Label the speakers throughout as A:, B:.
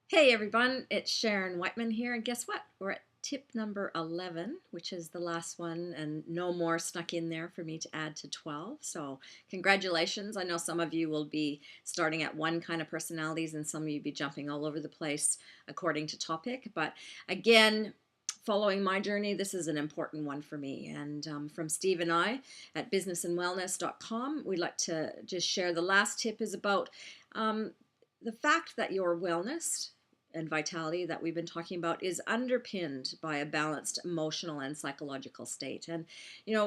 A: Hey everyone, it's Sharon Whiteman here, and guess what? We're at tip number 11, which is the last one, and no more snuck in there for me to add to 12. So, congratulations. I know some of you will be starting at one kind of personalities, and some of you be jumping all over the place according to topic. But again, following my journey, this is an important one for me. And from Steve and I at businessandwellness.com, we'd like to just share the last tip is about um, the fact that your wellness and vitality that we've been talking about is underpinned by a balanced emotional and psychological state. And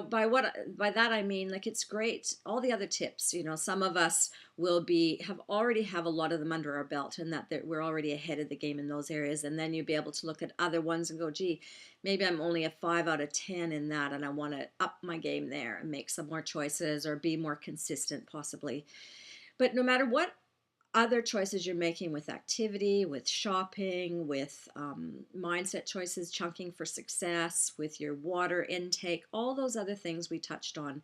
A: by that I mean, like, it's great, all the other tips, some of us will be have already have a lot of them under our belt, and that we're already ahead of the game in those areas, and then you'll be able to look at other ones and go, gee, maybe I'm only a 5 out of 10 in that, and I want to up my game there and make some more choices or be more consistent possibly. But no matter what other choices you're making with activity, with shopping, with mindset choices, chunking for success, with your water intake, all those other things we touched on,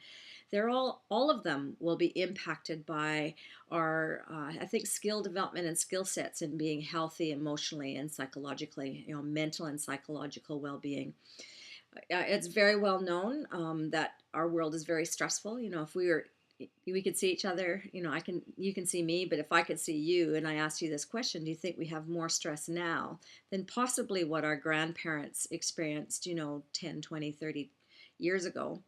A: they're all of them will be impacted by our, I think, skill development and skill sets in being healthy emotionally and psychologically, mental and psychological well-being. It's very well known that our world is very stressful. If we could see each other, you can see me, but if I could see you and I asked you this question, do you think we have more stress now than possibly what our grandparents experienced, 10, 20, 30 years ago?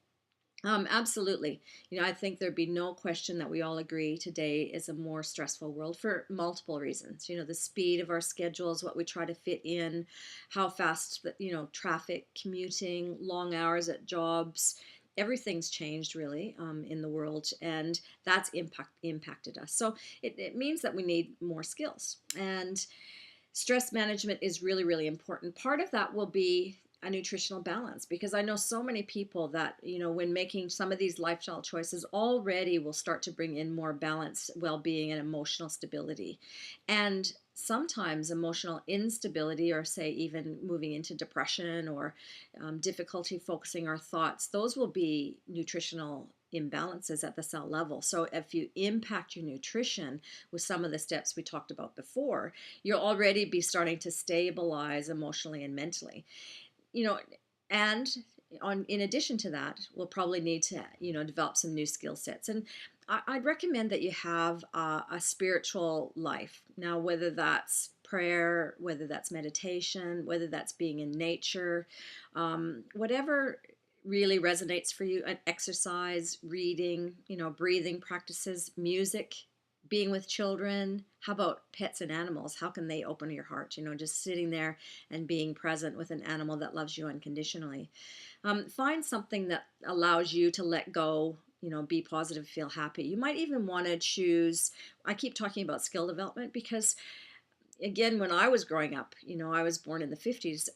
A: Absolutely. I think there'd be no question that we all agree today is a more stressful world for multiple reasons. The speed of our schedules, what we try to fit in, how fast, traffic, commuting, long hours at jobs, everything's changed really in the world, and that's impacted us. So it means that we need more skills. And stress management is really, really important. Part of that will be a nutritional balance, because I know so many people that, when making some of these lifestyle choices, already will start to bring in more balance, well-being, and emotional stability. And sometimes emotional instability, or say even moving into depression, or difficulty focusing our thoughts, those will be nutritional imbalances at the cell level. So if you impact your nutrition with some of the steps we talked about before, you'll already be starting to stabilize emotionally and mentally. you know and in addition to that, we'll probably need to develop some new skill sets. And I'd recommend that you have a spiritual life. Now, whether that's prayer, whether that's meditation, whether that's being in nature, whatever really resonates for you, and exercise, reading, breathing practices, music, being with children. How about pets and animals? How can they open your heart? Just sitting there and being present with an animal that loves you unconditionally. Find something that allows you to let go, be positive, feel happy. You might even want to choose, I keep talking about skill development because, again, when I was growing up, I was born in the 50s.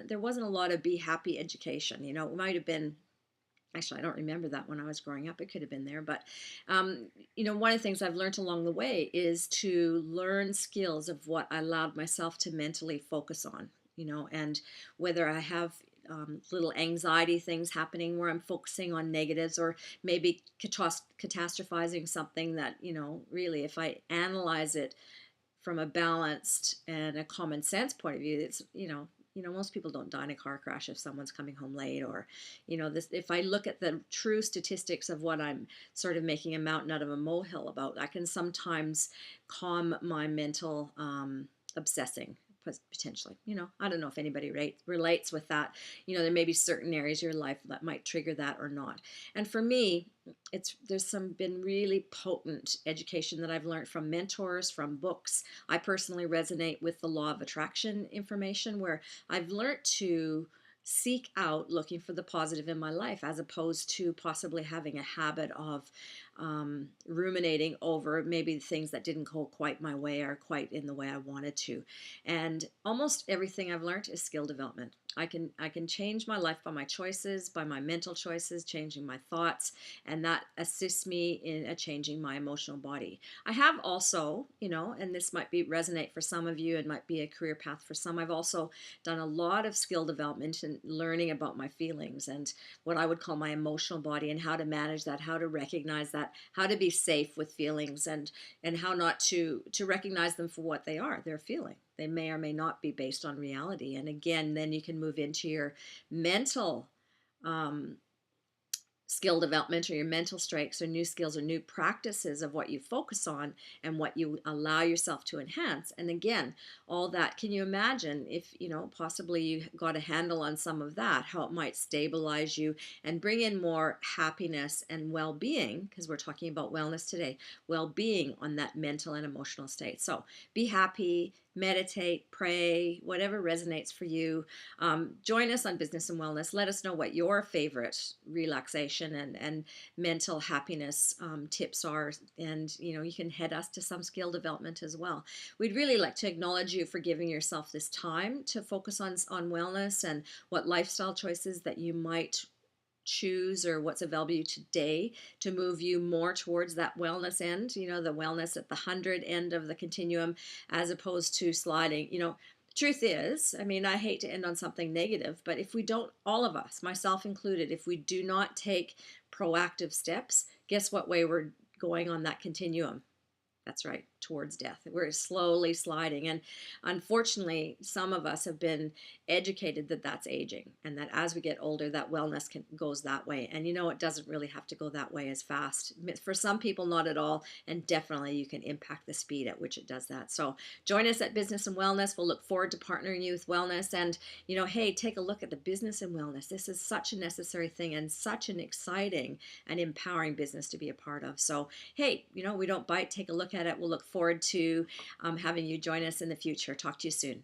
A: There wasn't a lot of be happy education. It might have been. Actually, I don't remember that when I was growing up. It could have been there. But, one of the things I've learned along the way is to learn skills of what I allowed myself to mentally focus on, and whether I have little anxiety things happening where I'm focusing on negatives, or maybe catastrophizing something that, really, if I analyze it from a balanced and a common sense point of view, it's, most people don't die in a car crash if someone's coming home late, or, this. If I look at the true statistics of what I'm sort of making a mountain out of a molehill about, I can sometimes calm my mental obsessing potentially. I don't know if anybody relates with that. There may be certain areas of your life that might trigger that or not. And for me, there's been really potent education that I've learned from mentors, from books. I personally resonate with the law of attraction information, where I've learned to seek out looking for the positive in my life, as opposed to possibly having a habit of ruminating over maybe things that didn't go quite my way or quite in the way I wanted to. And almost everything I've learned is skill development. I can change my life by my choices, by my mental choices, changing my thoughts, and that assists me in changing my emotional body. I have also, and this might be resonate for some of you and might be a career path for some, I've also done a lot of skill development and learning about my feelings and what I would call my emotional body, and how to manage that, how to recognize that, that, how to be safe with feelings, and how not to recognize them for what they are. They're feeling. They may or may not be based on reality. And again, then you can move into your mental um, skill development, or your mental strengths or new skills or new practices of what you focus on and what you allow yourself to enhance. And again, all that, can you imagine if, possibly you got a handle on some of that, how it might stabilize you and bring in more happiness and well-being, because we're talking about wellness today, well-being on that mental and emotional state. So be happy, meditate, pray, whatever resonates for you. Join us on Business and Wellness. Let us know what your favorite relaxation and mental happiness tips are. And, you can head us to some skill development as well. We'd really like to acknowledge you for giving yourself this time to focus on wellness and what lifestyle choices that you might choose, or what's available to you today to move you more towards that wellness end, the wellness at the 100 end of the continuum, as opposed to sliding. Truth is, I hate to end on something negative, but if we don't, all of us, myself included, if we do not take proactive steps, guess what way we're going on that continuum? That's right, towards death. We're slowly sliding. And unfortunately, some of us have been educated that that's aging, and that as we get older, that wellness goes that way. And it doesn't really have to go that way as fast. For some people, not at all. And definitely you can impact the speed at which it does that. So join us at Business and Wellness. We'll look forward to partnering you with wellness. And, hey, take a look at the business and wellness. This is such a necessary thing and such an exciting and empowering business to be a part of. So, hey, we don't bite. Take a look at it. We'll look forward to having you join us in the future. Talk to you soon.